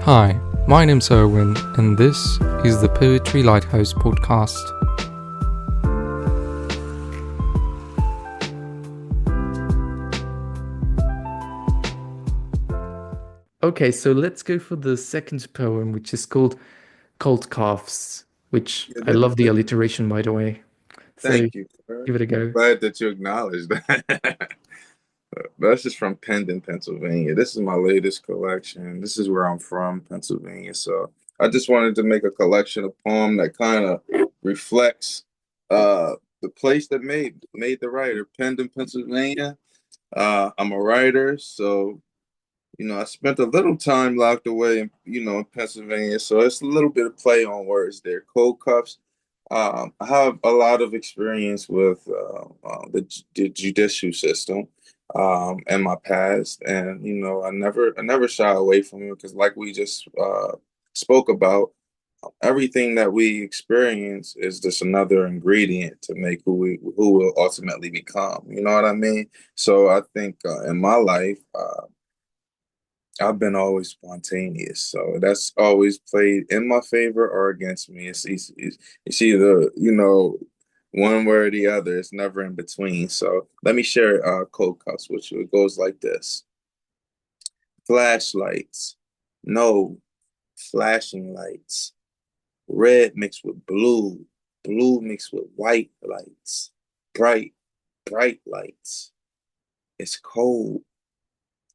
Hi, my name's Erwin, and this is the Poetry Lighthouse podcast. Okay, so let's go for the second poem, which is called Cold Calves, which Yeah, I love the alliteration, by the way. So thank you, sir. give it a I'm go. glad that you acknowledged that. That's just from Pendon, Pennsylvania. This is my latest collection. This is where I'm from, Pennsylvania. So I just wanted to make a collection of poems that kind of reflects the place that made the writer, Pendon, Pennsylvania. I'm a writer, so I spent a little time locked away in Pennsylvania. So it's a little bit of play on words there. Cold cuffs. I have a lot of experience with the judicial system in my past, and I never shy away from it because, like we just spoke about, everything that we experience is just another ingredient to make who we'll ultimately become. You know what I mean? So I think in my life. I've been always spontaneous, so that's always played in my favor or against me. It's either one way or the other. It's never in between. So let me share code cups with you. It goes like this: flashlights, no flashing lights, red mixed with blue, blue mixed with white lights, bright, bright lights. It's cold,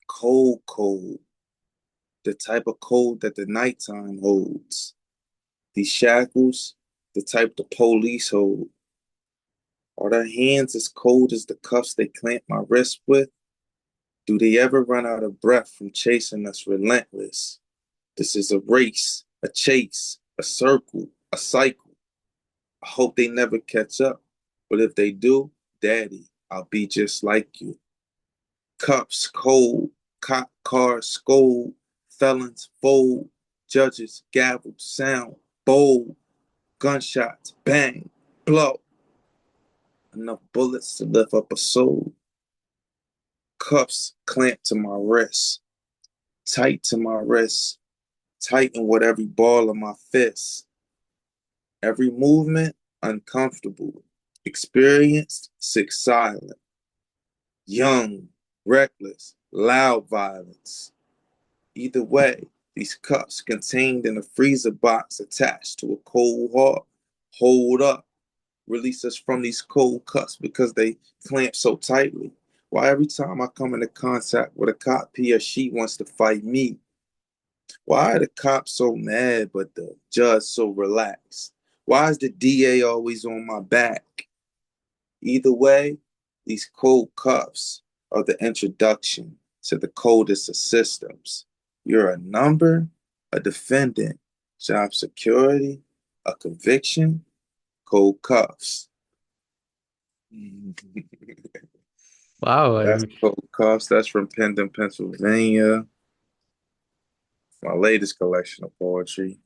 cold, cold. The type of cold that the nighttime holds. These shackles, the type the police hold. Are their hands as cold as the cuffs they clamp my wrist with? Do they ever run out of breath from chasing us relentless? This is a race, a chase, a circle, a cycle. I hope they never catch up, but if they do, Daddy, I'll be just like you. Cups cold, cop cars scold, felons fold, judges gavel sound bold, gunshots bang, blow, enough bullets to lift up a soul. Cuffs clamped to my wrist, tight to my wrist, tighten with every ball of my fist. Every movement uncomfortable, experienced, sick silent, young, reckless, loud violence. Either way, these cups contained in a freezer box attached to a cold heart hold up, release us from these cold cups because they clamp so tightly. Why every time I come into contact with a cop, he or she wants to fight me? Why are the cops so mad but the judge so relaxed? Why is the DA always on my back? Either way, these cold cuffs are the introduction to the coldest of systems. You're a number, a defendant, job security, a conviction, cold cuffs. Wow, That's I, cold cuffs. That's from Pendon, Pennsylvania. My latest collection of poetry.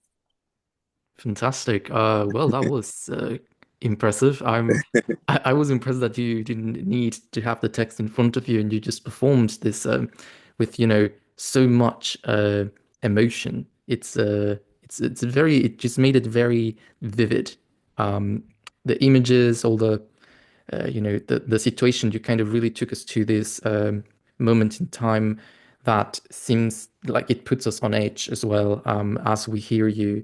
fantastic. Well, that was impressive. I was impressed that you didn't need to have the text in front of you and you just performed this with, so much emotion. It's very, it just made it very vivid. Um, the images, all the the situation, you kind of really took us to this moment in time that seems like it puts us on edge as well, as we hear you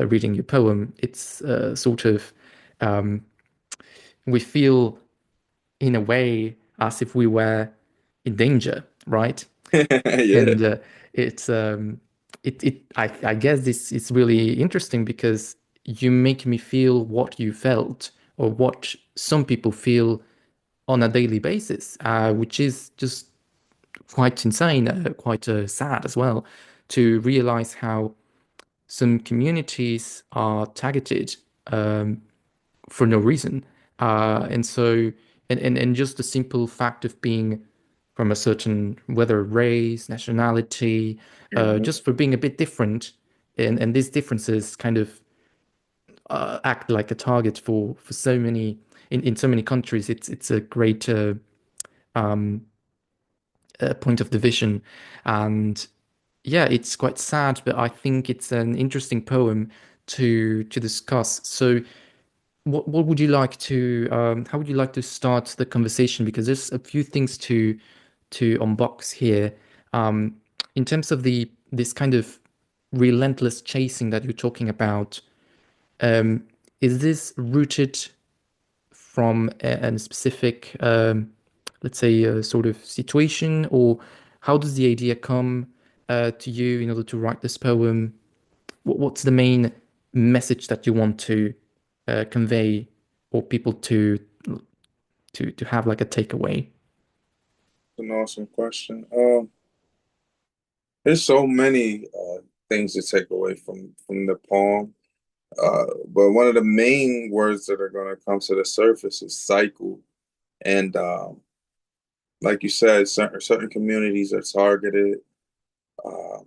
reading your poem. It's sort of um, we feel in a way as if we were in danger, right? Yeah. And it's I guess this is really interesting because you make me feel what you felt or what some people feel on a daily basis, which is just quite insane, quite sad as well, to realize how some communities are targeted um, for no reason. And so, and just the simple fact of being from a certain, whether race, nationality, Mhm. just for being a bit different, and these differences kind of act like a target for so many in so many countries. It's a great point of division, and yeah, it's quite sad, but I think it's an interesting poem to discuss. So, what would you like to how would you like to start the conversation? Because there's a few things to unbox here. Um, in terms of the this kind of relentless chasing that you're talking about, um, is this rooted from a specific, let's say, a sort of situation, or how does the idea come to you in order to write this poem? What's the main message that you want to convey, or people to have like a takeaway? An awesome question. There's so many things to take away from the poem. But one of the main words that are going to come to the surface is cycle. And like you said, certain communities are targeted. Uh,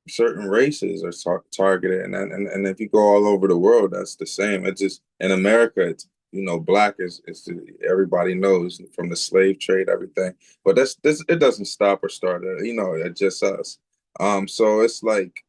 Certain races are targeted, and if you go all over the world, that's the same. It just in America, it's black is everybody knows from the slave trade, everything. But that's this it doesn't stop or start. It's just us. So it's like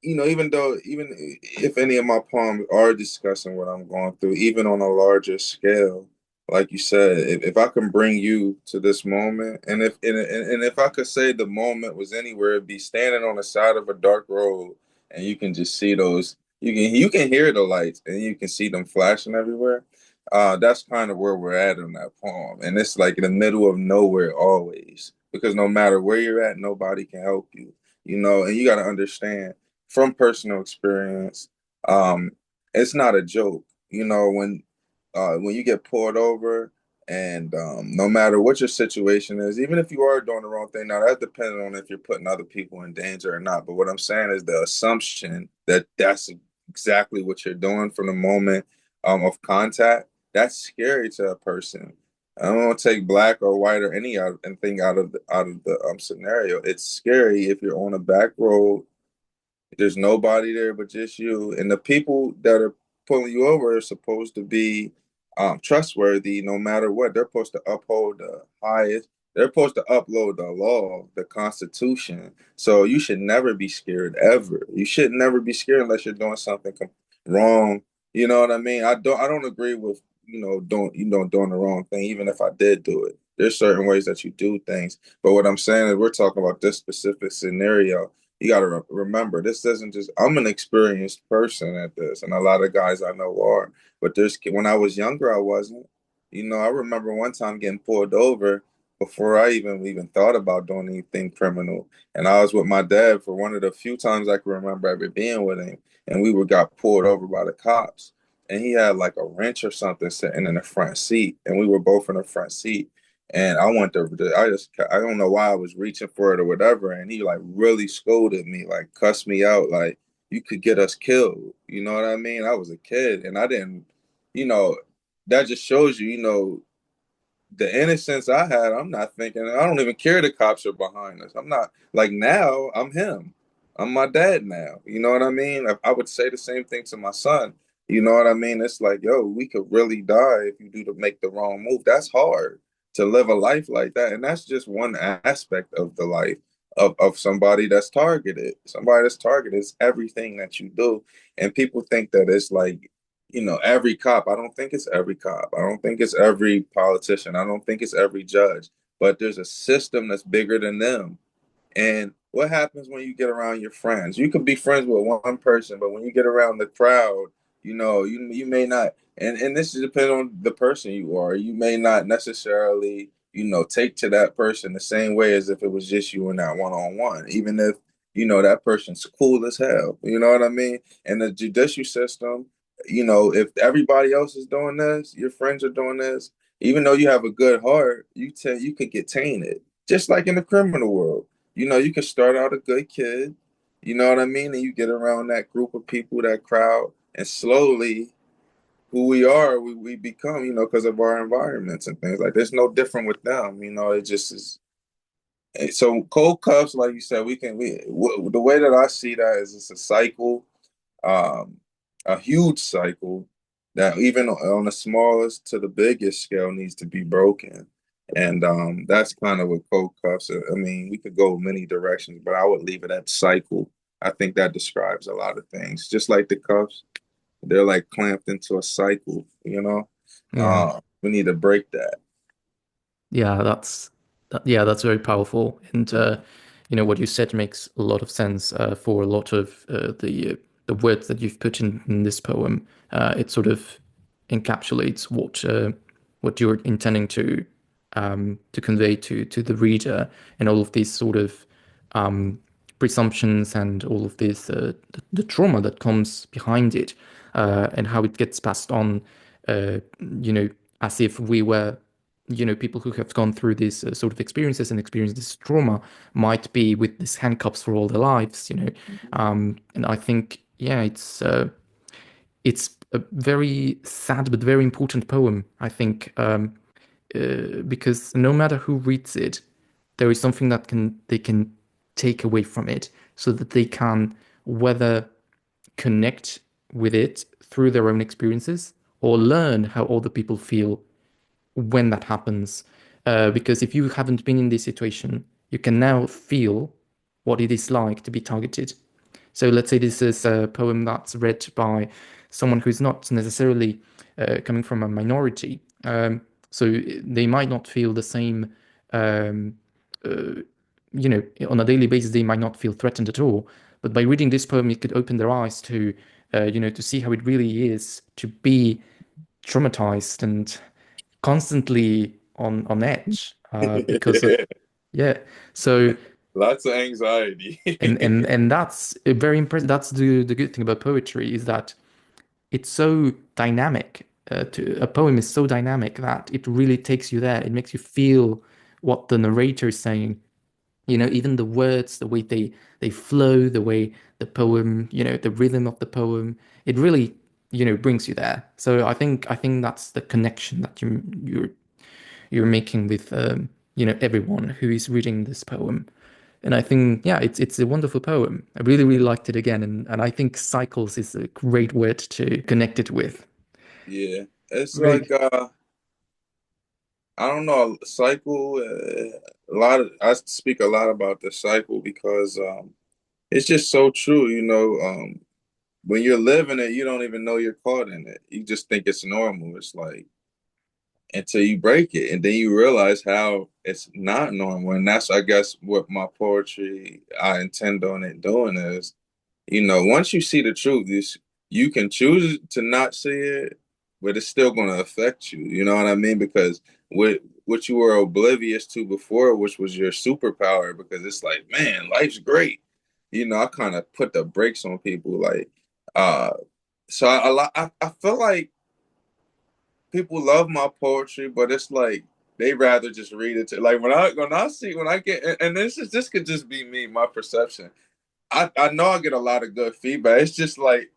even if any of my poems are discussing what I'm going through, even on a larger scale, like you said, if I can bring you to this moment, and if I could say the moment was anywhere, it'd be standing on the side of a dark road, and you can just see those. You can hear the lights, and you can see them flashing everywhere. That's kind of where we're at in that poem, and it's like in the middle of nowhere always, because no matter where you're at, nobody can help you. And you got to understand from personal experience. Um, it's not a joke, when you get pulled over, and no matter what your situation is, even if you are doing the wrong thing, now that depends on if you're putting other people in danger or not. But what I'm saying is the assumption that that's exactly what you're doing from the moment of contact. That's scary to a person. I don't want to take black or white or anything out of the scenario. It's scary if you're on a back road, there's nobody there but just you. And the people that are pulling you over are supposed to be trustworthy no matter what. They're supposed to uphold the highest, they're supposed to upload the law, the Constitution. So you should never be scared ever. You should never be scared unless you're doing something wrong. You know what I mean? I don't agree with doing the wrong thing, even if I did do it. There's certain ways that you do things. But what I'm saying is we're talking about this specific scenario. You got to remember, this doesn't just, I'm an experienced person at this, and a lot of guys I know are, but when I was younger, I wasn't. I remember one time getting pulled over before I even thought about doing anything criminal. And I was with my dad for one of the few times I can remember ever being with him. And we got pulled over by the cops. And he had like a wrench or something sitting in the front seat. And we were both in the front seat. And I don't know why I was reaching for it or whatever. And he like really scolded me, like cussed me out, like, you could get us killed. You know what I mean? I was a kid and I didn't, you know, that just shows you, the innocence I had. I'm not thinking, I don't even care the cops are behind us. I'm not like, now I'm him. I'm my dad now. You know what I mean? I would say the same thing to my son. You know what I mean? It's like, yo, we could really die if you do to make the wrong move. That's hard to live a life like that. And that's just one aspect of the life of somebody that's targeted. Somebody that's targeted is everything that you do. And people think that it's like, every cop. I don't think it's every cop. I don't think it's every politician. I don't think it's every judge. But there's a system that's bigger than them. And what happens when you get around your friends? You could be friends with one person, but when you get around the crowd, you may not. And this depends on the person you are. You may not necessarily, take to that person the same way as if it was just you and that one on one. Even if that person's cool as hell. You know what I mean? And the judicial system, if everybody else is doing this, your friends are doing this, even though you have a good heart, you could get tainted. Just like in the criminal world. You can start out a good kid, you know what I mean? And you get around that group of people, that crowd, and slowly who we are, we become, because of our environments and things like there's no different with them, it just is. So cold cuffs, like you said, the way that I see that is it's a cycle, um, a huge cycle that even on the smallest to the biggest scale needs to be broken. And that's kind of what cold cuffs are. I mean, we could go many directions, but I would leave it at cycle. I think that describes a lot of things. Just like the cuffs, they're like clamped into a cycle, you know? Yeah. We need to break that. Yeah, yeah, that's very powerful. And you know what you said makes a lot of sense for a lot of the words that you've put in this poem. It sort of encapsulates what you're intending to convey to the reader, and all of these sort of um, presumptions and all of this the trauma that comes behind it, and how it gets passed on, you know, as if we were, you know, people who have gone through these sort of experiences and experienced this trauma might be with these handcuffs for all their lives, you know. And I think, yeah, it's a very sad but very important poem, I think, because no matter who reads it, there is something that can they can take away from it, so that they can whether connect with it through their own experiences or learn how other people feel when that happens. Because if you haven't been in this situation, you can now feel what it is like to be targeted. So let's say this is a poem that's read by someone who's not necessarily coming from a minority. So they might not feel the same, um, uh, you know, on a daily basis, they might not feel threatened at all. But by reading this poem, it could open their eyes to, you know, to see how it really is to be traumatized and constantly on edge because of, yeah. So Lots of anxiety. and that's a very impressive. That's the good thing about poetry is that it's so dynamic. A poem is so dynamic that it really takes you there. It makes you feel what the narrator is saying. You know, even the words, the way they flow, the way the poem, you know, the rhythm of the poem, it really, you know, brings you there. So I think that's the connection that you're making with you know, everyone who is reading this poem. And I think, yeah, it's a wonderful poem. I really, really liked it again, and I think cycles is a great word to connect it with. Yeah, it's like Great. I don't know, cycle. A lot of I speak a lot about the cycle because it's just so true. When you're living it, you don't even know you're caught in it. You just think it's normal. It's like until you break it, and then you realize how it's not normal. And that's, I guess, what my poetry I intend on it doing is, once you see the truth, you can choose to not see it, but it's still going to affect you. You know what I mean? Because what you were oblivious to before, which was your superpower, because it's like, man, life's great. I kind of put the brakes on people, like, uh, so I feel like people love my poetry, but it's like they rather just read it. Like when I get, and this could just be me, my perception. I know I get a lot of good feedback. It's just like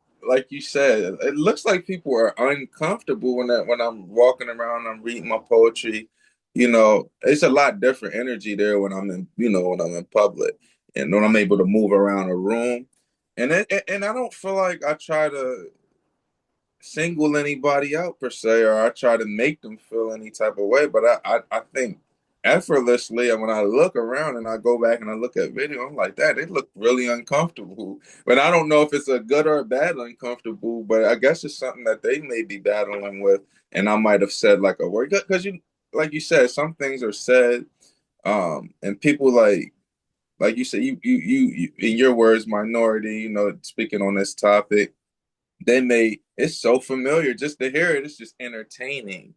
you said, it looks like people are uncomfortable when I'm walking around, I'm reading my poetry. It's a lot different energy there when I'm in, when I'm in public and when I'm able to move around a room. And I don't feel like I try to single anybody out per se, or I try to make them feel any type of way. But I think effortlessly, and when I look around and I go back and I look at video, I'm like, that they look really uncomfortable. But I don't know if it's a good or a bad uncomfortable, but I guess it's something that they may be battling with. And I might have said like a word, because like you said, some things are said, and people like you said, you in your words, minority, speaking on this topic, it's so familiar just to hear it. It's just entertaining.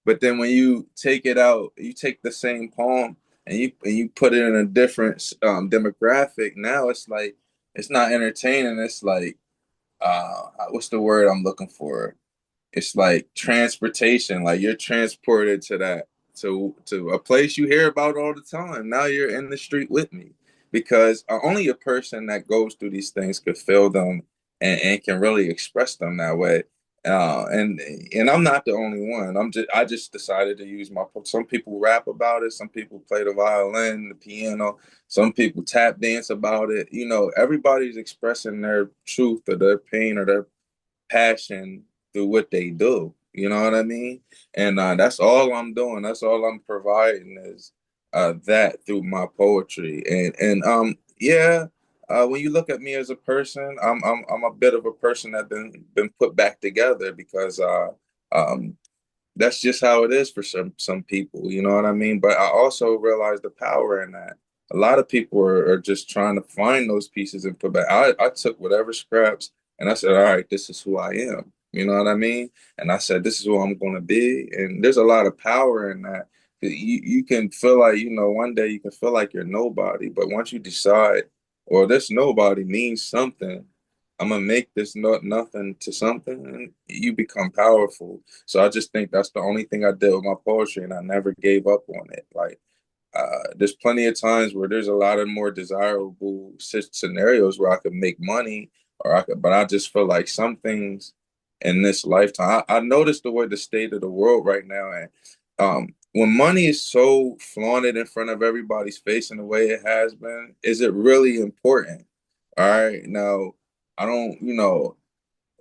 But then when you take it out, you take the same poem and you put it in a different demographic. Now it's like it's not entertaining. It's like what's the word I'm looking for? It's like transportation. Like you're transported to to a place you hear about all the time. Now you're in the street with me, because only a person that goes through these things could feel them and can really express them that way. And I'm not the only one. I just decided to use my. Some people rap about it. Some people play the violin, the piano. Some people tap dance about it. Everybody's expressing their truth or their pain or their passion through what they do. You know what I mean? And that's all I'm doing. That's all I'm providing is that through my poetry. And yeah, when you look at me as a person, I'm a bit of a person that been put back together because um that's just how it is for some people, you know what I mean? But I also realize the power in that. A lot of people are just trying to find those pieces and put back. I took whatever scraps and I said, all right, this is who I am. You know what I mean? And I said, this is who I'm going to be. And there's a lot of power in that. You can feel like, one day you can feel like you're nobody, but once you decide, well, this nobody means something, I'm gonna make this not nothing to something, and you become powerful. So I just think that's the only thing I did with my poetry, and I never gave up on it. Like there's plenty of times where there's a lot of more desirable scenarios where I could make money, but I just feel like some things in this lifetime. I noticed the state of the world right now, and when money is so flaunted in front of everybody's face in the way it has been, is it really important? All right, now I don't,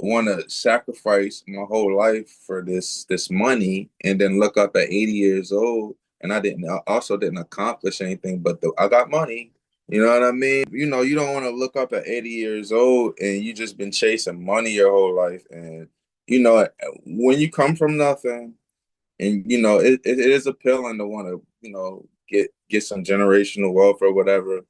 want to sacrifice my whole life for this money and then look up at 80 years old and I also didn't accomplish anything but I got money. You know what I mean? You don't want to look up at 80 years old and you just been chasing money your whole life. And you know when you come from nothing and it is appealing to want to get some generational wealth or whatever.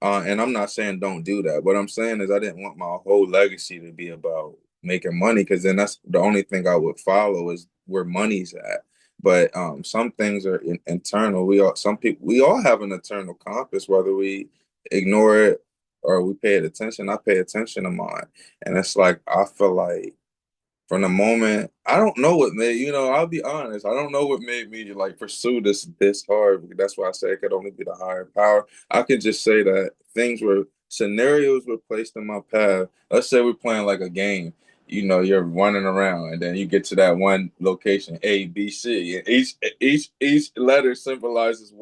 And I'm not saying don't do that. What I'm saying is I didn't want my whole legacy to be about making money because then that's the only thing I would follow is where money's at. But some things are internal. We all have an internal compass, whether we ignore it or we pay it attention. I pay attention to mine, and it's like I feel like from the moment I don't know what made I'll be honest, I don't know what made me like pursue this hard. That's why I say it could only be the higher power. I could just say that scenarios were placed in my path. Let's say we're playing like a game. You're running around and then you get to that one location, A, B, C, and each letter symbolizes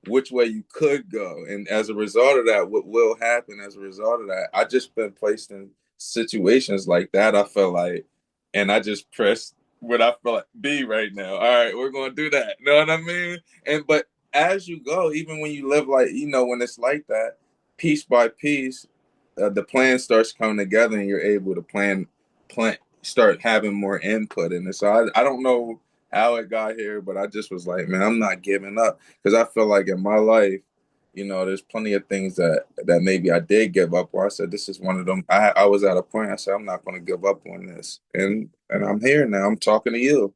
which way you could go. And as a result of that, what will happen as a result of that, I just been placed in situations like that. I felt like and I just pressed what I felt like B right now. All right, we're gonna do that. You know what I mean? And but as you go, even when you live like when it's like that, piece by piece, the plan starts coming together, and you're able to plan, start having more input in it. So I don't know how it got here, but I just was like, man, I'm not giving up because I feel like in my life there's plenty of things that maybe I did give up. Or I said, this is one of them. I was at a point. I said, I'm not going to give up on this, and I'm here now. I'm talking to you.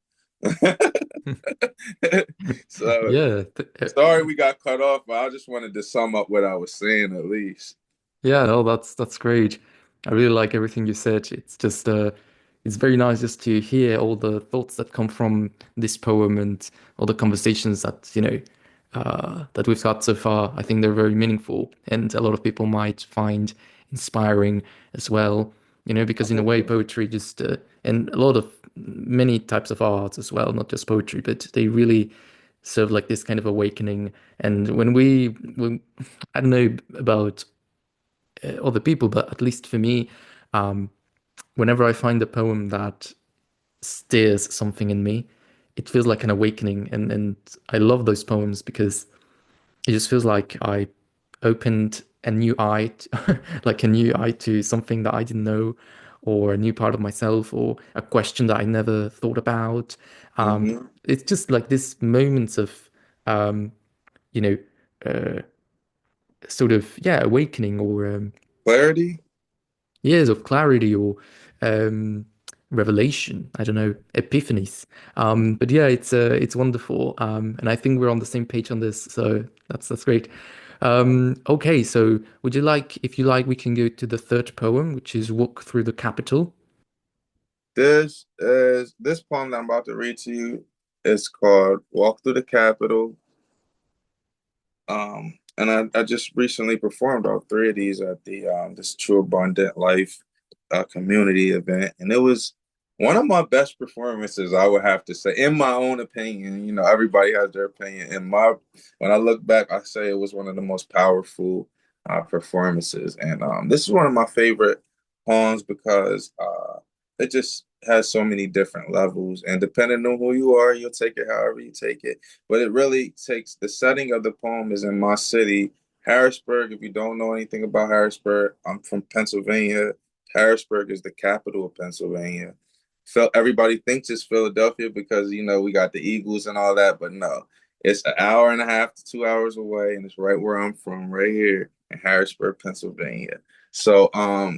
So Yeah, sorry we got cut off, but I just wanted to sum up what I was saying at least. yeah, no, that's great. I really like everything you said. It's just it's very nice just to hear all the thoughts that come from this poem and all the conversations that, that we've had so far. I think they're very meaningful and a lot of people might find inspiring as well, because in a way poetry just and a lot of many types of art as well, not just poetry, but they really serve like this kind of awakening. And when I don't know about other people, but at least for me, um, whenever I find a poem that stirs something in me, it feels like an awakening, and I love those poems because it just feels like I opened a new eye, like a new eye to something that I didn't know, or a new part of myself, or a question that I never thought about. Hmm. It's just like this moments of, um, you know, uh, sort of yeah, awakening or Clarity. years of clarity or um, revelation. I don't know, epiphanies. But yeah, it's wonderful, and I think we're on the same page on this, so that's great. Okay, so would you like, if you like, we can go to the third poem, which is "Walk Through the Capital." This poem that I'm about to read to you is called "Walk Through the Capitol." And I just recently performed all three of these at the this True Abundant Life community event, and it was one of my best performances, I would have to say, in my own opinion. Everybody has their opinion. When I look back, I say it was one of the most powerful performances, and this is one of my favorite poems because has so many different levels, and depending on who you are, you'll take it however you take it. But it really takes the setting of the poem is in my city, Harrisburg. If you don't know anything about Harrisburg, I'm from Pennsylvania. Harrisburg is the capital of Pennsylvania. Everybody thinks it's Philadelphia because we got the Eagles and all that, but no, it's an hour and a half to 2 hours away, and it's right where I'm from, right here in Harrisburg, Pennsylvania. So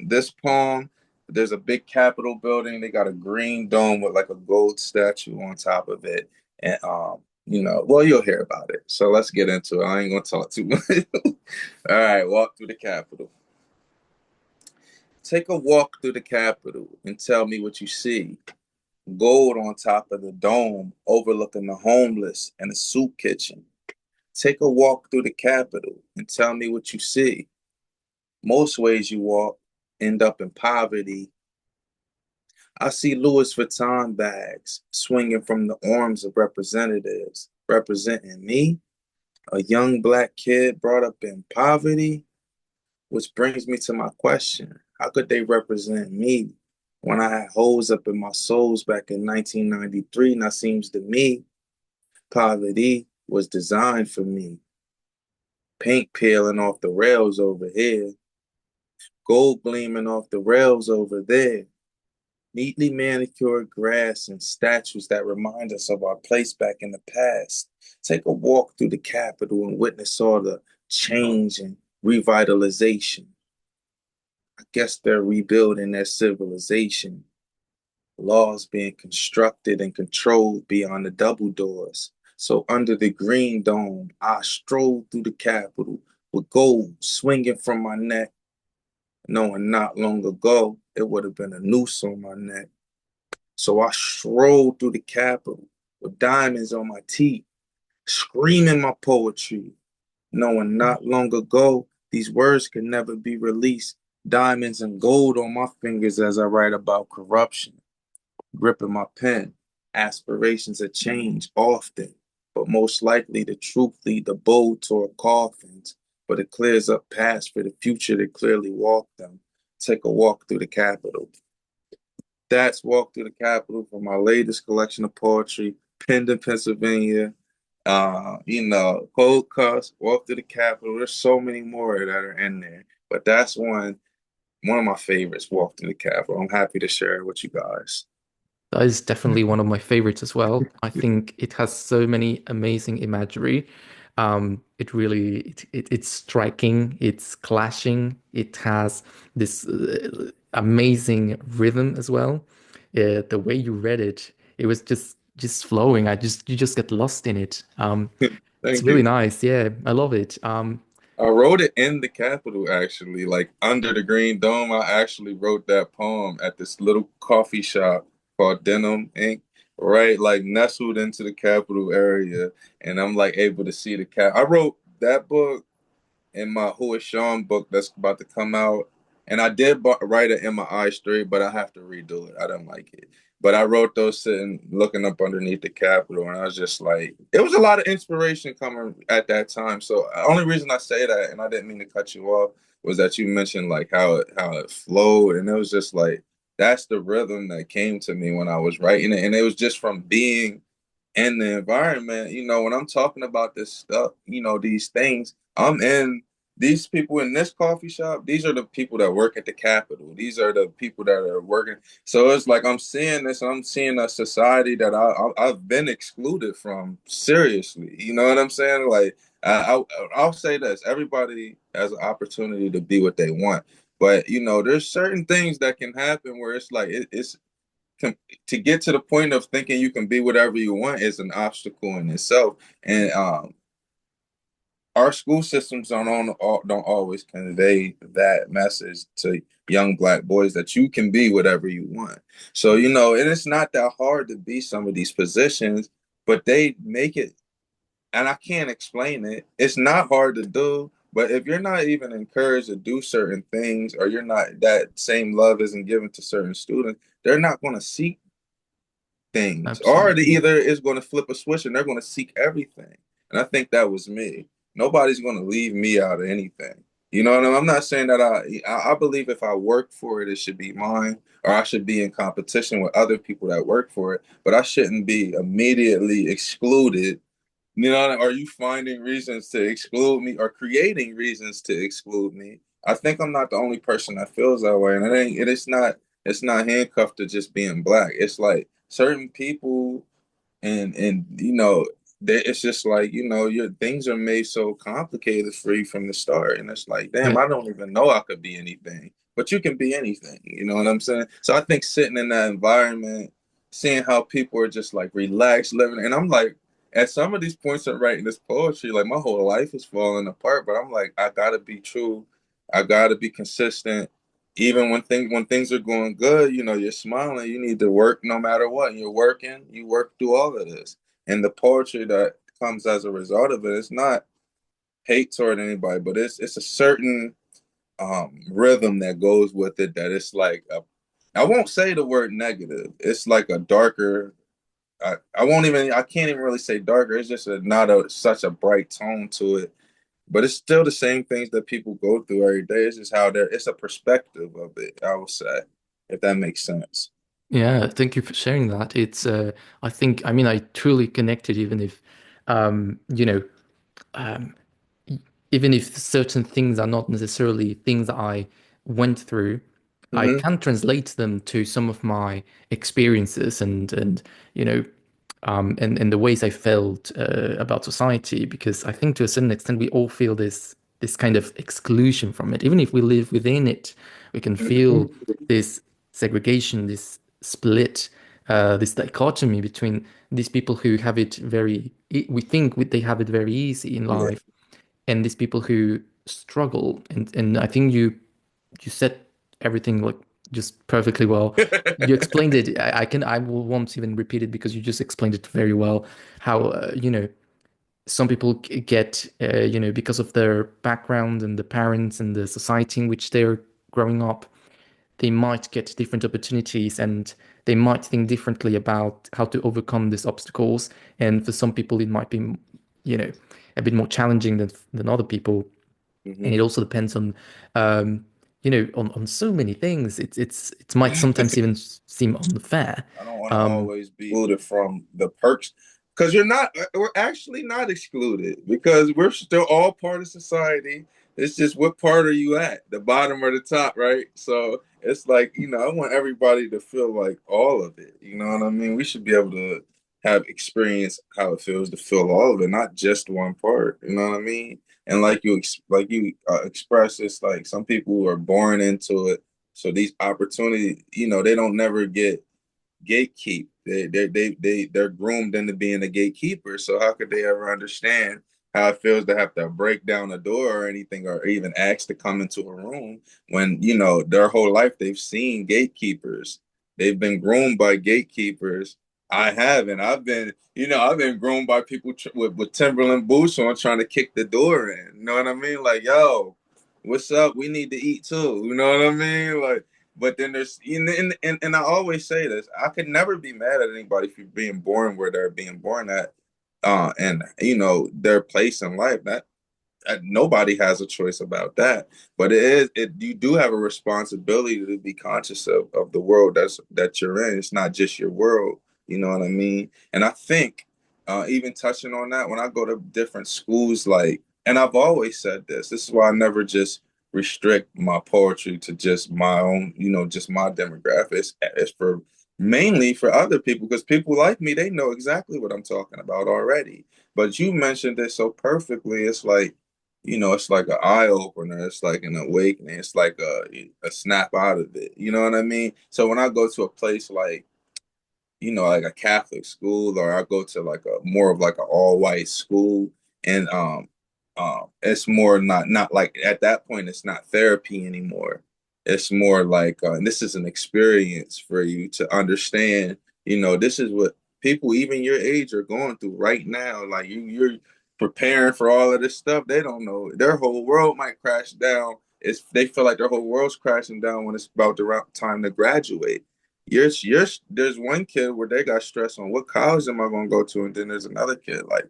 this poem, there's a big Capitol building. They got a green dome with like a gold statue on top of it. And well, you'll hear about it. So let's get into it. I ain't gonna talk too much. All right, walk through the Capitol. Take a walk through the Capitol and tell me what you see. Gold on top of the dome, overlooking the homeless and the soup kitchen. Take a walk through the Capitol and tell me what you see. Most ways you walk end up in poverty. I see Louis Vuitton bags swinging from the arms of representatives representing me, a young black kid brought up in poverty, which brings me to my question. How could they represent me when I had holes up in my soles back in 1993? Now seems to me poverty was designed for me. Paint peeling off the rails over here, gold gleaming off the rails over there. Neatly manicured grass and statues that remind us of our place back in the past. Take a walk through the Capitol and witness all the change and revitalization. I guess they're rebuilding their civilization. Laws being constructed and controlled beyond the double doors. So under the green dome, I strolled through the Capitol with gold swinging from my neck, knowing not long ago it would have been a noose on my neck. So I strolled through the Capitol with diamonds on my teeth, screaming my poetry, knowing not long ago these words could never be released. Diamonds and gold on my fingers as I write about corruption, gripping my pen. Aspirations of change often, but most likely the truth lead the bold toward coffins, but it clears up paths for the future to clearly walk them. Take a walk through the Capitol. That's Walk Through the Capitol from my latest collection of poetry, penned in Pennsylvania. Cold Cuss, Walk Through the Capitol. There's so many more that are in there, but that's one of my favorites, Walk Through the Capitol. I'm happy to share it with you guys. That is definitely one of my favorites as well. I think it has so many amazing imagery. It's striking, it's clashing, it has this amazing rhythm as well. The way you read it, it was just flowing. You just get lost in it. It's Thank really you. nice. Yeah, I love it. I wrote it in the Capitol, actually, like under the Green Dome. I actually wrote that poem at this little coffee shop called Denim Inc., right? Like nestled into the Capitol area. And I'm like able to see the cap. I wrote that book in my Who is Sean book that's about to come out. And I did write it in my eye straight, but I have to redo it. I don't like it. But I wrote those sitting looking up underneath the Capitol, and I was just like, it was a lot of inspiration coming at that time. So the only reason I say that, and I didn't mean to cut you off, was that you mentioned like how it flowed, and it was just like that's the rhythm that came to me when I was writing it, and it was just from being in the environment. When I'm talking about this stuff, these things, I'm in these people in this coffee shop. These are the people that work at the Capitol. These are the people that are working. So it's like I'm seeing this. I'm seeing a society that I've been excluded from. Seriously, you know what I'm saying? Like I'll say this: everybody has an opportunity to be what they want, but there's certain things that can happen where it's like it's to get to the point of thinking you can be whatever you want is an obstacle in itself. And our school systems don't always convey that message to young black boys that you can be whatever you want. So and it's not that hard to be some of these positions, but they make it, and I can't explain it. It's not hard to do. But if you're not even encouraged to do certain things, or you're not, that same love isn't given to certain students, they're not going to seek things, or they Absolutely. either is going to flip a switch and they're going to seek everything. And I think that was me. Nobody's going to leave me out of anything. You know what I mean? I'm not saying that I believe if I work for it, it should be mine, or I should be in competition with other people that work for it, but I shouldn't be immediately excluded. You know, are you finding reasons to exclude me or creating reasons to exclude me? I think I'm not the only person that feels that way, and it's not handcuffed to just being black. It's like certain people and it's just like your things are made so complicated for you from the start, and it's like, damn, Yeah, I don't even know I could be anything, but you can be anything. You know what I'm saying? So I think sitting in that environment, seeing how people are just like relaxed living, and I'm like, at some of these points of writing this poetry, like my whole life is falling apart, but I'm like, I gotta be true, I gotta be consistent. Even when things are going good, you're smiling. You need to work no matter what. And you're working. You work through all of this, and the poetry that comes as a result of it, it's not hate toward anybody, but it's a certain rhythm that goes with it. That it's like I won't say the word negative. It's like a darker. I can't even really say darker. It's just not such a bright tone to it, but it's still the same things that people go through every day. It's just how it's a perspective of it, I would say, if that makes sense. yeah. Thank you for sharing that. It's I think I mean I truly connected, even if you know um, e- even if certain things are not necessarily things that I went through, I Hmm. can translate them to some of my experiences and you know and the ways I felt about society. Because I think to a certain extent we all feel this kind of exclusion from it, even if we live within it. We can feel Hmm. this segregation, this split, this dichotomy between these people who have it we think they have it very easy in Yeah. life, and these people who struggle. And I think you said everything like just perfectly well. You explained it. I won't even repeat it because you just explained it very well. How some people get because of their background and the parents and the society in which they're growing up, they might get different opportunities and they might think differently about how to overcome these obstacles. And for some people, it might be, you know, a bit more challenging than other people. And Hmm. it also depends on, um, on so many things. It might sometimes even seem unfair. I don't want to Um, always be excluded from the perks because we're actually not excluded because we're still all part of society. It's just what part are you at, the bottom or the top, right? So it's like, I want everybody to feel like all of it. You know what I mean? We should be able to have experience how it feels to feel all of it, not just one part. You know what I mean? And like you express, it's like some people are born into it. So these opportunities, they don't never get gatekeep. They're groomed into being a gatekeeper. So how could they ever understand how it feels to have to break down a door or anything, or even ask to come into a room when their whole life they've seen gatekeepers. They've been groomed by gatekeepers. I haven't. I've been groomed by people with Timberland boots on trying to kick the door in. You know what I mean? Like, yo, what's up? We need to eat too. You know what I mean? Like, but then there's and I always say this: I could never be mad at anybody for being born where they're being born at, and their place in life. That nobody has a choice about that. But you do have a responsibility to be conscious of the world that you're in. It's not just your world. You know what I mean? And I think even touching on that, when I go to different schools, like, and I've always said this. This is why I never just restrict my poetry to just my own, just my demographics. It's for mainly for other people because people like me, they know exactly what I'm talking about already. But you mentioned it so perfectly. It's like an eye opener. It's like an awakening. It's like a snap out of it. You know what I mean? So when I go to a place like a Catholic school, or I go to like a more of like an all white school, and it's more not like at that point it's not therapy anymore. It's more like this is an experience for you to understand. This is what people even your age are going through right now. Like you're preparing for all of this stuff. They don't know their whole world might crash down. They feel like their whole world's crashing down when it's about the time to graduate. There's one kid where they got stressed on what college am I going to go to, and then there's another kid like,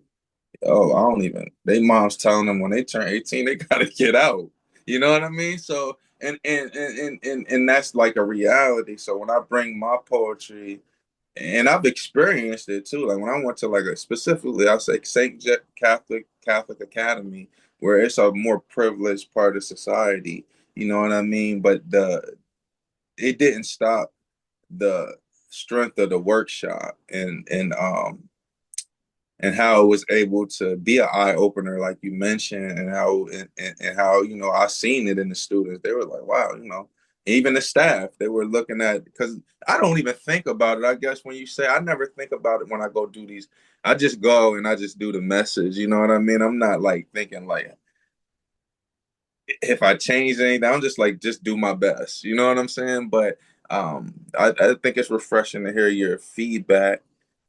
oh, I don't even. They moms telling them when they turn 18 they got to get out. You know what I mean? So and that's like a reality. So when I bring my poetry, and I've experienced it too. Like when I went to like a specifically, I'll say Catholic Academy, where it's a more privileged part of society. You know what I mean? But the it didn't stop the strength of the workshop and how it was able to be an eye opener, like you mentioned, and how I seen it in the students. They were like, wow, even the staff, they were looking at because I don't even think about it. I guess when you say I never think about it when I go do these, I just go and I just do the message. You know what I mean? I'm not like thinking like if I change anything, I'm just like just do my best. You know what I'm saying? But I think it's refreshing to hear your feedback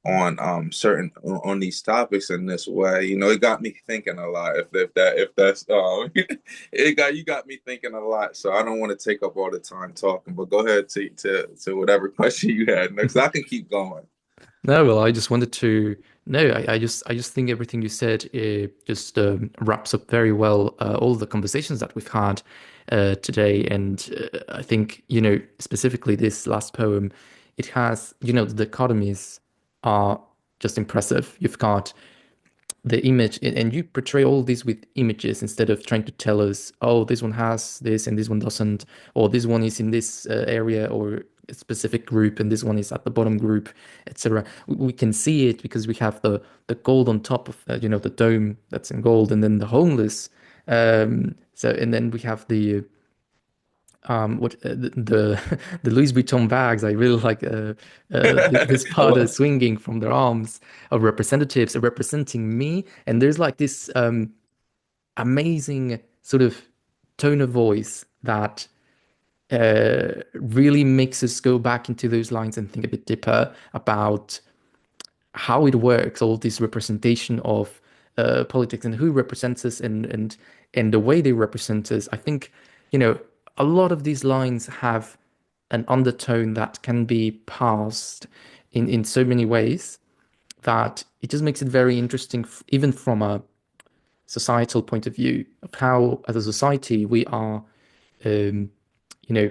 on certain on these topics in this way. It got me thinking a lot. If that's it got you got me thinking a lot. So I don't want to take up all the time talking, but go ahead to whatever question you had next. I can keep going. No, well, I just wanted to. No, I just think everything you said just wraps up very well all the conversations that we've had today, and I think specifically this last poem, it has the dichotomies are just impressive. You've got the image and you portray all these with images instead of trying to tell us, oh, this one has this and this one doesn't, or this one is in this area or a specific group and this one is at the bottom group, etc. We can see it because we have the gold on top of the dome that's in gold, and then the homeless, so and then we have the what the Louis Vuitton bags. I really like this I part love swinging from their arms of representatives representing me, and there's like this amazing sort of tone of voice that really makes us go back into those lines and think a bit deeper about how it works, all this representation of politics and who represents us and the way they represent us. I think, you know, a lot of these lines have an undertone that can be passed in so many ways that it just makes it very interesting, even from a societal point of view, of how, as a society, we are, um, you know,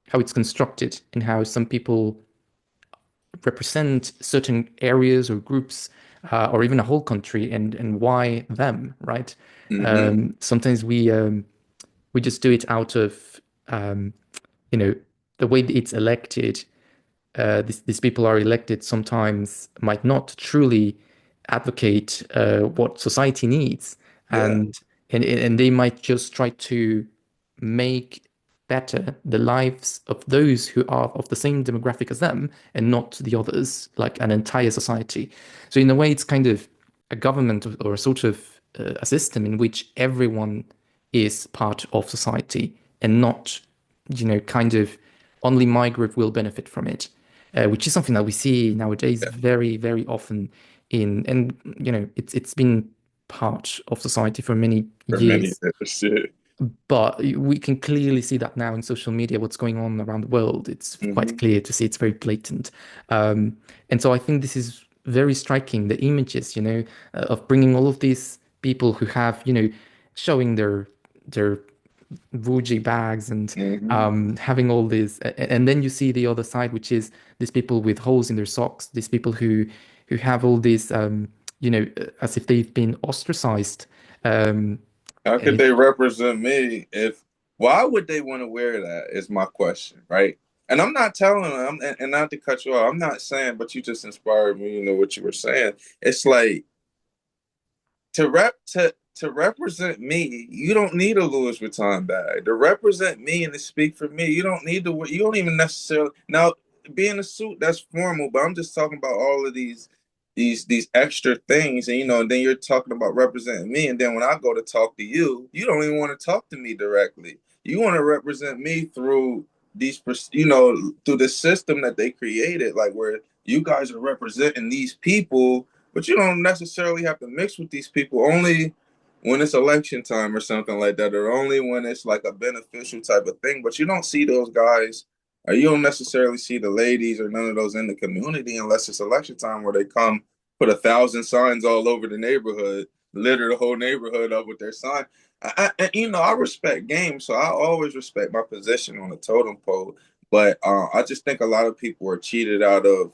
how it's constructed and how some people represent certain areas or groups or even a whole country and why them, right? hmm Sometimes we just do it out of you know the way it's elected. These people are elected sometimes might not truly advocate what society needs, Yeah. and and they might just try to make better the lives of those who are of the same demographic as them and not the others, like an entire society. So in a way, it's kind of a government or a sort of a system in which everyone is part of society and not, kind of only my group will benefit from it, which is something that we see nowadays Yeah. very, very often and it's been part of society for many For many years. shit. But we can clearly see that now in social media, what's going on around the world. It's quite hmm clear to see, it's very blatant. Um, and so I think this is very striking, the images, of bringing all of these people who have, showing their Gucci bags and hmm having all this, and then you see the other side, which is these people with holes in their socks, these people who have all these, as if they've been ostracized. Um, How and could it, they represent me if why would they want to wear that is my question, right? And I'm not telling them, and not to cut you off, I'm not saying, but you just inspired me, what you were saying. It's like to represent me, you don't need a Louis Vuitton bag. To represent me and to speak for me, you don't need to. You don't even necessarily now be in a suit. That's formal, but I'm just talking about all of these extra things, and then you're talking about representing me, and then when I go to talk to you, you don't even want to talk to me directly. You want to represent me through through the system that they created, like where you guys are representing these people, but you don't necessarily have to mix with these people only when it's election time or something like that, or only when it's like a beneficial type of thing. But you don't see those guys, or you don't necessarily see the ladies or none of those in the community unless it's election time where they come put 1,000 signs all over the neighborhood. litter the whole neighborhood up with their sign. I respect game, so I always respect my position on the totem pole. But I just think a lot of people are cheated out of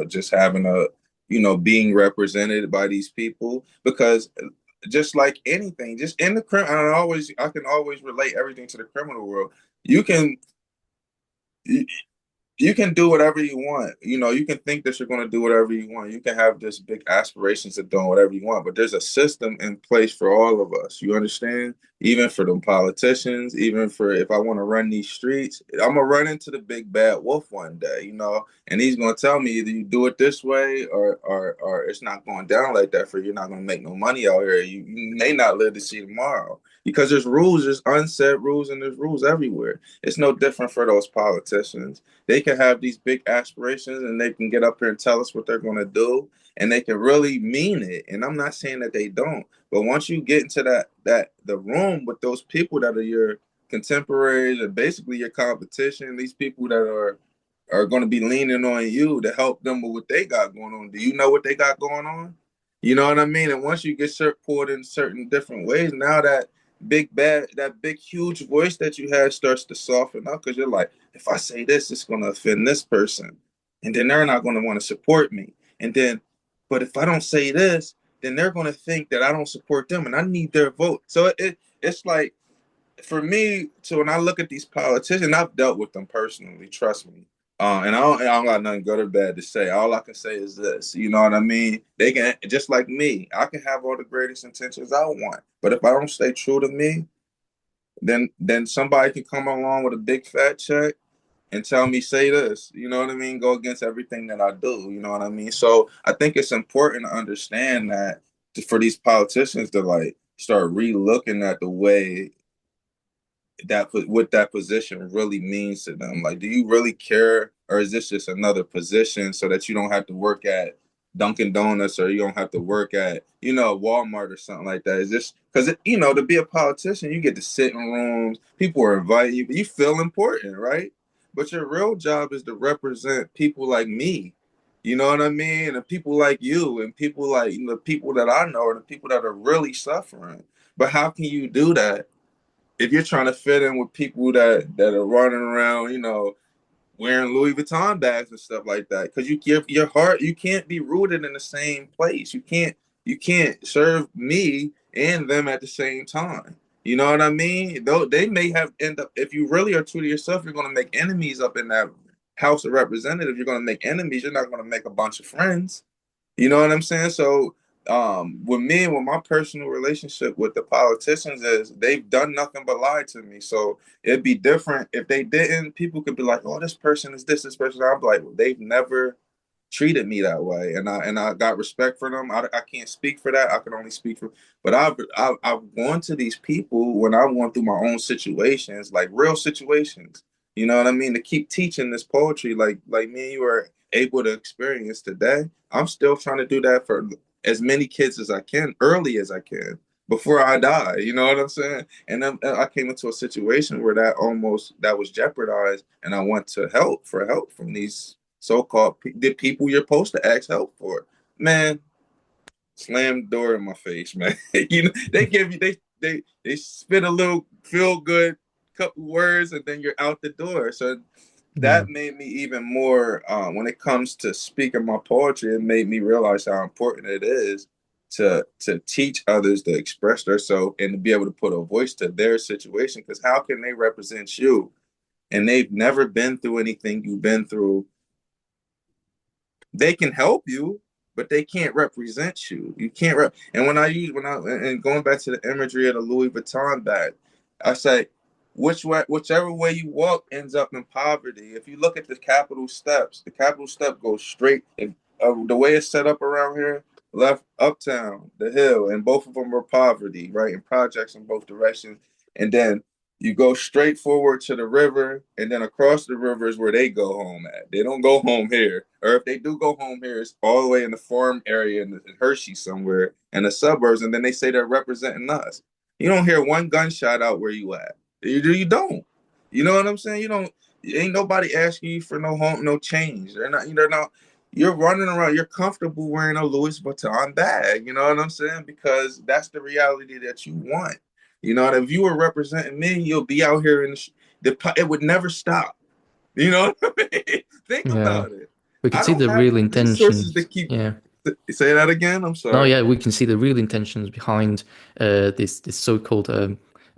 just having a being represented by these people because just like anything, just in the I can always relate everything to the criminal world. You can you can do whatever you want. You can think that you're going to do whatever you want. You can have this big aspirations of doing whatever you want, but there's a system in place for all of us. You understand? Even for them politicians, even for if I want to run these streets, I'm gonna run into the big bad wolf one day, and he's gonna tell me either you do it this way or it's not going down like that for you. You're not gonna make no money out here. You may not live to see tomorrow because there's unsaid rules, and there's rules everywhere. It's no different for those politicians. They can have these big aspirations and they can get up here and tell us what they're going to do, and they can really mean it. And I'm not saying that they don't, but once you get into the room with those people that are your contemporaries and basically your competition, these people that are going to be leaning on you to help them with what they got going on. Do you know what they got going on? You know what I mean? And once you get pulled in certain different ways, now that big huge voice that you had starts to soften up because you're like, if I say this, it's going to offend this person, and then they're not going to want to support me. And then, but if I don't say this, then they're going to think that I don't support them, and I need their vote. So it's like for me, so when I look at these politicians, I've dealt with them personally. Trust me. I don't got nothing good or bad to say. All I can say is this. You know what I mean? They can just like me. I can have all the greatest intentions I want, but if I don't stay true to me, then somebody can come along with a big fat check and tell me say this. You know what I mean? Go against everything that I do. You know what I mean? So I think it's important to understand that for these politicians to like start re-looking at the way that what that position really means to them. Like, do you really care, or is this just another position so that you don't have to work at Dunkin' Donuts or you don't have to work at Walmart or something like that? Is this because to be a politician, you get to sit in rooms, people are inviting you, you feel important, right? But your real job is to represent people like me. You know what I mean? And people like you and people like the people that I know are the people that are really suffering. But how can you do that if you're trying to fit in with people that are running around, wearing Louis Vuitton bags and stuff like that? Because your heart, you can't be rooted in the same place. You can't serve me and them at the same time. You know what I mean? Though they may have end up, if you really are true to yourself, you're going to make enemies up in that House of Representatives. You're going to make enemies. You're not going to make a bunch of friends. You know what I'm saying? So, with my personal relationship with the politicians is they've done nothing but lie to me. So it'd be different if they didn't. People could be like, "Oh, this person is this person." I'm like, well, they've never treated me that way, and I got respect for them. I can't speak for that. I can only speak for. But I've gone to these people when I went through my own situations, like real situations. You know what I mean? To keep teaching this poetry, like me and you are able to experience today. I'm still trying to do that for as many kids as I can, early as I can, before I die. You know what I'm saying? And then I came into a situation where that was jeopardized, and I went to help from these so-called the people you're supposed to ask help for. Man, slam the door in my face, man. They give you they spit a little feel good couple words, and then you're out the door. So Yeah. that made me even more when it comes to speaking my poetry. It made me realize how important it is to teach others to express themselves and to be able to put a voice to their situation. Because how can they represent you and they've never been through anything you've been through? They can help you, but they can't represent you. You can't and and going back to the imagery of the Louis Vuitton bag, I say whichever way you walk ends up in poverty. If you look at the Capitol step goes straight. The way it's set up around here, left uptown, the hill, and both of them are poverty, right? And projects in both directions. And then you go straight forward to the river, and then across the river is where they go home at. They don't go home here. Or if they do go home here, it's all the way in the farm area in Hershey somewhere in the suburbs, and then they say they're representing us. You don't hear one gunshot out where you at. You don't. You know what I'm saying? You don't. Ain't nobody asking you for no home, no change. They're not. you're running around, you're comfortable wearing a Louis Vuitton bag. You know what I'm saying? Because that's the reality that you want. You know, if you were representing me, you'll be out here in it would never stop. You know what I mean? Think Yeah. about it. We can I see don't the have real the resources to intentions. keep. Yeah. Say that again. I'm No, sorry. yeah, we can see the real intentions behind this so-called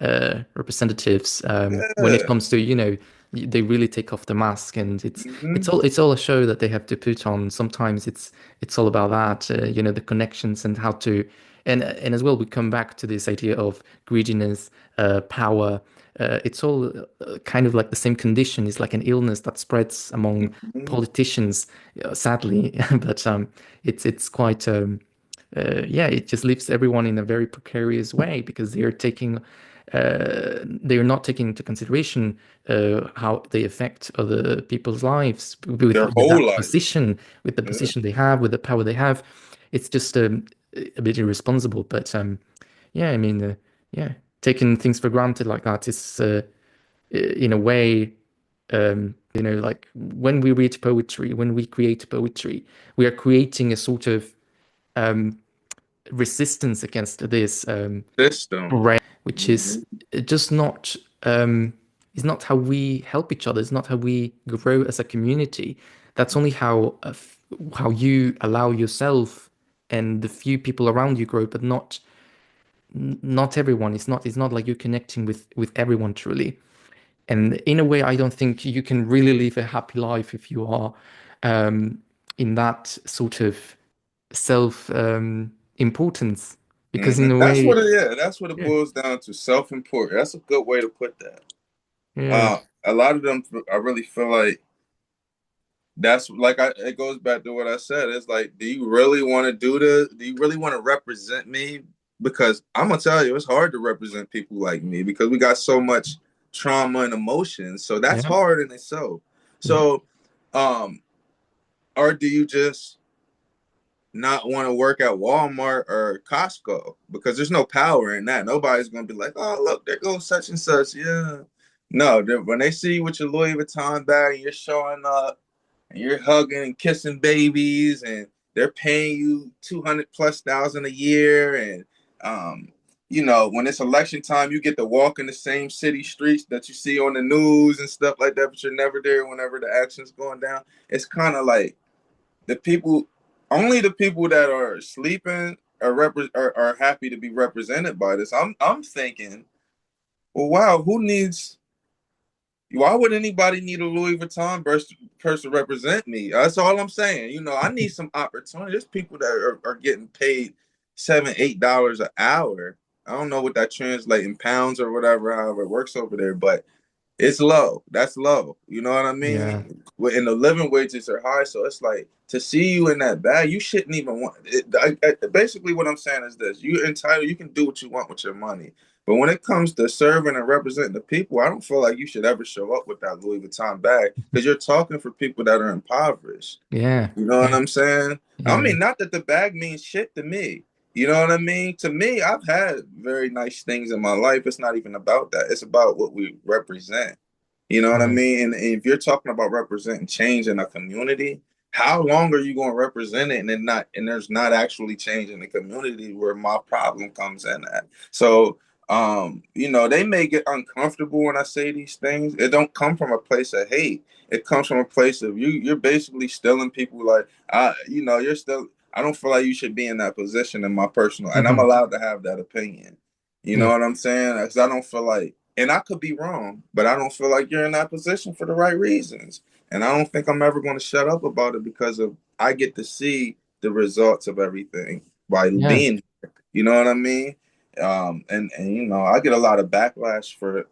representatives when it Yeah. comes to, they really take off the mask, and it's Hmm. all a show that they have to put on. Sometimes it's all about that, the connections and how to, and as well we come back to this idea of greediness, power. It's all kind of like the same condition. It's like an illness that spreads among Hmm. politicians, sadly, but it's quite. Yeah, it just leaves everyone in a very precarious way because they're not taking into consideration how they affect other people's lives Their with whole that life. position, with the Yeah. position they have, with the power they have. It's just a bit irresponsible. But yeah, I mean, yeah, taking things for granted like that is, in a way, like when we read poetry, when we create poetry, we are creating a sort of um, resistance against this System. which Hmm. just not is not how we help each other. It's not how we grow as a community. That's only how you allow yourself and the few people around you grow, but not everyone. It's not like you're connecting with everyone truly. And in a way, I don't think you can really live a happy life if you are um, in that sort of self importance, because Hmm. in a That's way, what it is. That's what it yeah, boils down to. Self-important. That's a good way to put that. yeah, A lot of them, I really feel like that's like it goes back to what I said. It's like, do you really want to do this? Do you really want to represent me? Because I'm gonna tell you, it's hard to represent people like me because we got so much trauma and emotions. So that's yeah, hard in itself. yeah, So, um, or do you just not want to work at Walmart or Costco because there's no power in that. Nobody's gonna be like, "Oh, look, there goes such and such." Yeah, no. When they see you with your Louis Vuitton bag and you're showing up and you're hugging and kissing babies, and they're paying you 200 plus thousand a year, and when it's election time, you get to walk in the same city streets that you see on the news and stuff like that, but you're never there whenever the action's going down. It's kind of like the people only the people that are sleeping are happy to be represented by this. I'm thinking, well, wow, why would anybody need a Louis Vuitton person to represent me? That's all I'm saying. I need some opportunity. There's people that are getting paid $7, $8 an hour. I don't know what that translates in pounds or whatever, however it works over there, but it's low. That's low. You know what I yeah, mean? And the living wages are high, so it's like to see you in that bag, you shouldn't even want it. Basically, what I'm saying is this: you're entitled. You can do what you want with your money, but when it comes to serving and representing the people, I don't feel like you should ever show up with that Louis Vuitton bag because you're talking for people that are impoverished. yeah, You know what yeah, I'm saying? I yeah, mean, not that the bag means shit to me. You know what I mean? To me, I've had very nice things in my life. It's not even about that. It's about what we represent. You know what I yeah, mean? And if you're talking about representing change in a community, how long are you going to represent it and there's not actually change in the community where my problem comes in at? So they may get uncomfortable when I say these things. It don't come from a place of hate. It comes from a place of you're basically stealing people like you're still I don't feel like you should be in that position in my personal and I'm hmm, allowed to have that opinion. You know yeah, what I'm saying? Because I don't feel like and I could be wrong, but I don't feel like you're in that position for the right reasons. And I don't think I'm ever going to shut up about it because of I get to see the results of everything by yeah, being here. You know what I mean? And I get a lot of backlash for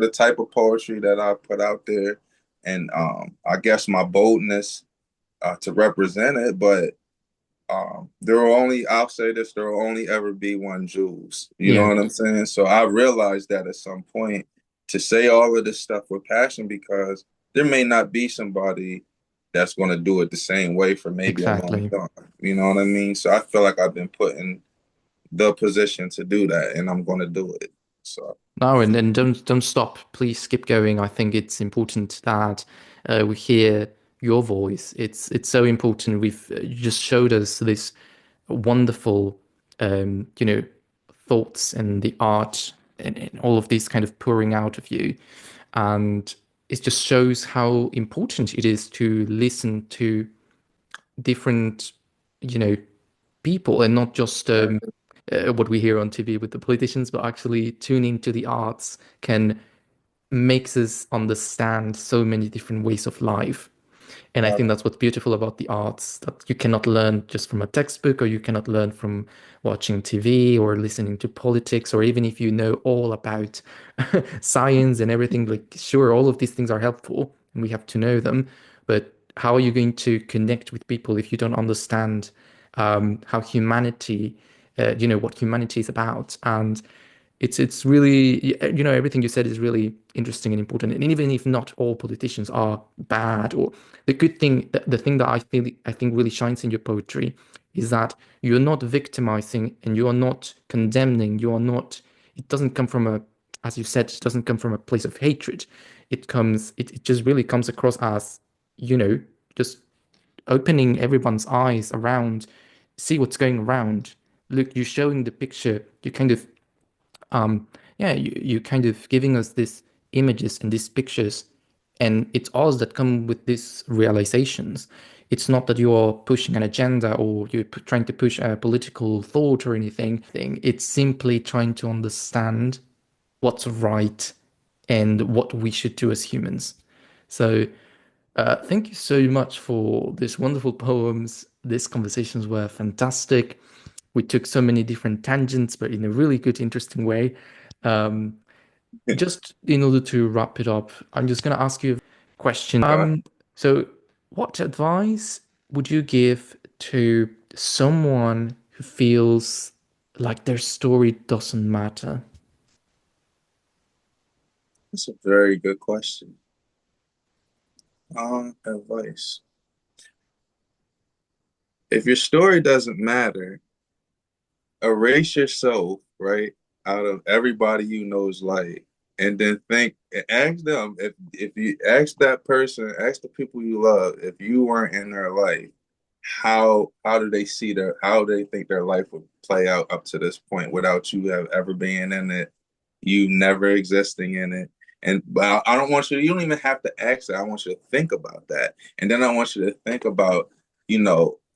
the type of poetry that I put out there, and I guess my boldness to represent it. But I'll say this, there will only ever be one Jules. You know yeah, what I'm saying? So I realized that at some point to say all of this stuff with passion because there may not be somebody that's going to do it the same way for maybe a long exactly. time. You know what I mean? So I feel like I've been put in the position to do that and I'm going to do it. So, No, and don't stop. Please keep going. I think it's important that we hear your voice. It's so important. We've you just showed us this wonderful, you know, thoughts and the art and all of this kind of pouring out of you. And it just shows how important it is to listen to different, you know, people and not just what we hear on TV with the politicians, but actually tuning to the arts can makes us understand so many different ways of life. And I think that's what's beautiful about the arts, that you cannot learn just from a textbook, or you cannot learn from watching TV or listening to politics, or even if you know all about science and everything, like sure, all of these things are helpful and we have to know them. But how are you going to connect with people if you don't understand how humanity, you know, what humanity is about? And it's really, you know, everything you said is really interesting and important. And even if not all politicians are bad, or the good thing, the thing that I think really shines in your poetry is that you're not victimizing and you are not condemning. You are not. It doesn't come from a, as you said, it doesn't come from a place of hatred. It just really comes across as, you know, just opening everyone's eyes around, see what's going around. Look, you're showing the picture. You kind of um yeah, you kind of giving us these images and these pictures, and it's us that come with these realizations. It's not that you're pushing an agenda or you're trying to push a political thought or anything. It's simply trying to understand what's right and what we should do as humans. So thank you so much for these wonderful poems. These conversations were fantastic. We took so many different tangents, but in a really good, interesting way. Um, just in order to wrap it up, I'm just going to ask you a question. Okay. So, what advice would you give to someone who feels like their story doesn't matter? That's a very good question. Advice. If your story doesn't matter, erase yourself, right, out of everybody you know's life, and then think and ask them if you ask that person, ask the people you love, if you weren't in their life, how do they see their how do they think their life would play out up to this point without you have ever been in it, you never existing in it. And but I don't want you, you don't even have to ask that. I want you to think about that. And then I want you to think about,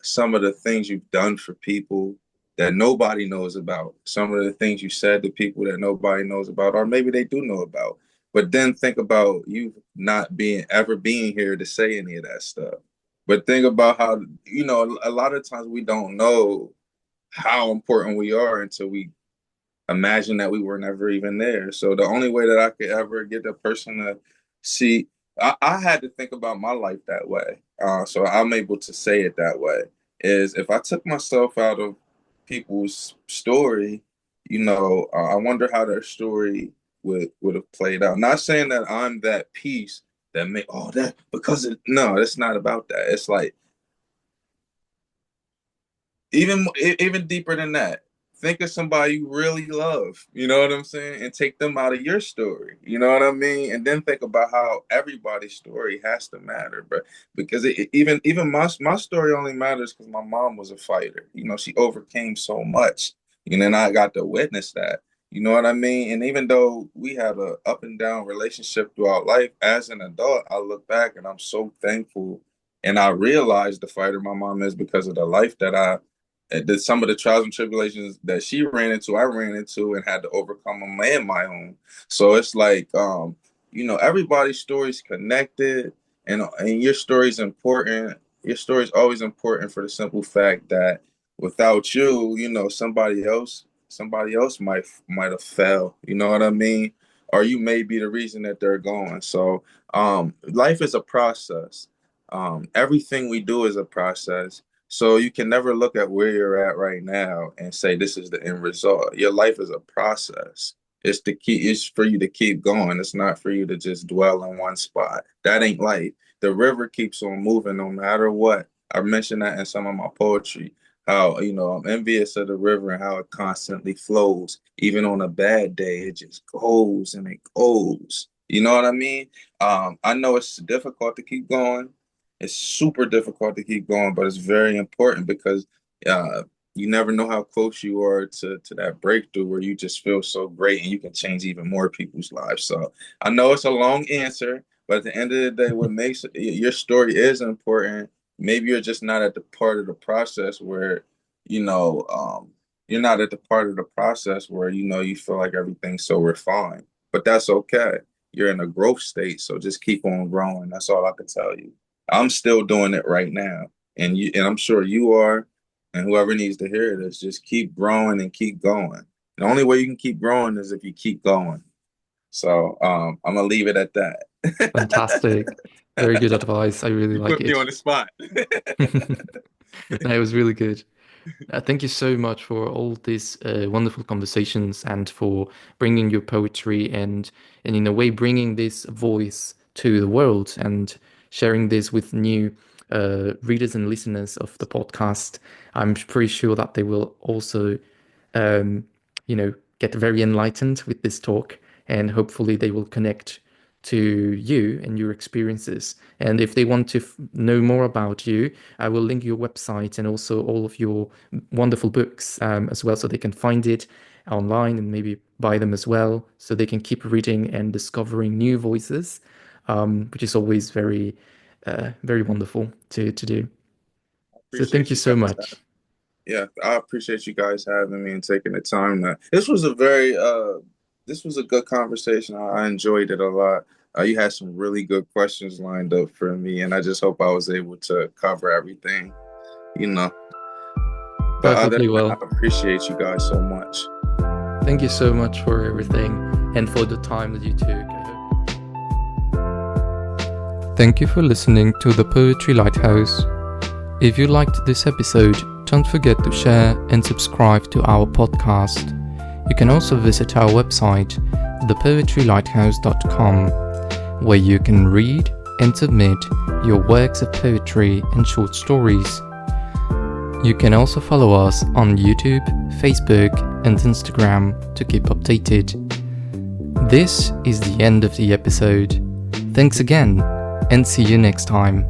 some of the things you've done for people that nobody knows about. Some of the things you said to people that nobody knows about, or maybe they do know about. But then think about you not being here to say any of that stuff. But think about how, a lot of times we don't know how important we are until we imagine that we were never even there. So the only way that I could ever get the person to see, I had to think about my life that way. So I'm able to say it that way. Is if I took myself out of people's story, I wonder how their story would have played out. Not saying that I'm that piece that make all that because no, it's not about that. It's like even deeper than that, think of somebody you really love, you know what I'm saying, and take them out of your story, you know what I mean, and then think about how everybody's story has to matter, but because even my story only matters because my mom was a fighter, she overcame so much, and I got to witness that, you know what I mean, and even though we had a up and down relationship throughout life, as an adult I look back and I'm so thankful, and I realized the fighter my mom is because of the life that some of the trials and tribulations that she ran into, I ran into and had to overcome them in my own. So it's like, everybody's story's connected, and your story's important. Your story's always important for the simple fact that without you, somebody else might have fell. You know what I mean? Or you may be the reason that they're going. So, life is a process. Everything we do is a process. So you can never look at where you're at right now and say this is the end result. Your life is a process. It's for you to keep going. It's not for you to just dwell in one spot. That ain't life. The river keeps on moving no matter what. I mentioned that in some of my poetry. How, I'm envious of the river and how it constantly flows. Even on a bad day, it just goes and it goes. You know what I mean? I know it's difficult to keep going. It's super difficult to keep going, but it's very important because uh, you never know how close you are to that breakthrough where you just feel so great and you can change even more people's lives. So I know it's a long answer, but at the end of the day, what makes your story is important. Maybe you're just not at the part of the process where, you know, you're not at the part of the process where, you feel like everything's so refined, but that's okay. You're in a growth state, so just keep on growing. That's all I can tell you. I'm still doing it right now, and I'm sure you are, and whoever needs to hear this, just keep growing and keep going. The only way you can keep growing is if you keep going. So I'm gonna leave it at that. Fantastic. Very good advice. I really You like put me it. on the spot. That was really good. Thank you so much for all these wonderful conversations and for bringing your poetry and in a way bringing this voice to the world and sharing this with new readers and listeners of the podcast. I'm pretty sure that they will also, um, get very enlightened with this talk, and hopefully they will connect to you and your experiences. And if they want to know more about you, I will link your website and also all of your wonderful books as well, so they can find it online and maybe buy them as well, so they can keep reading and discovering new voices, which is always very wonderful to do. So thank Appreciate you you so guys. much. Yeah, I appreciate you guys having me and taking the time. This was a good conversation. I enjoyed it a lot. You had some really good questions lined up for me, and I just hope I was able to cover everything, you know. But other Perfectly than that, well. I appreciate you guys so much. Thank you so much for everything and for the time that you took. Thank you for listening to the Poetry Lighthouse. If you liked this episode, don't forget to share and subscribe to our podcast. You can also visit our website, thepoetrylighthouse.com, where you can read and submit your works of poetry and short stories. You can also follow us on YouTube, Facebook, and Instagram to keep updated. This is the end of the episode. Thanks again, and see you next time.